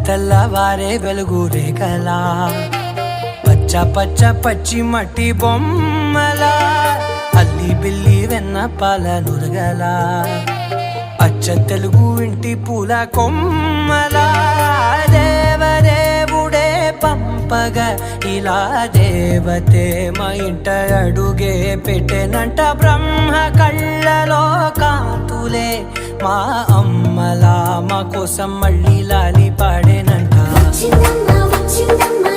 తెల్లవారే వెలుగు రేఖలా పచ్చ పచ్చ పచ్చి మట్టి బొమ్మలా అల్లి బిల్లి వెన్న పాల నురగలా అచ్చ తెలుగు ఇంటి పూల కొమ్మలా దేవదేవుడే పంపగా ఇలా దేవతే మా ఇంట అడుగే పెట్టెనంట బ్రహ్మ కళ్ళలో కాంతులే మా అమ్మలా మా కోసం మళ్ళీ లాలి పాడేనంట. వచ్చిందమ్మా వచ్చిందమ్మా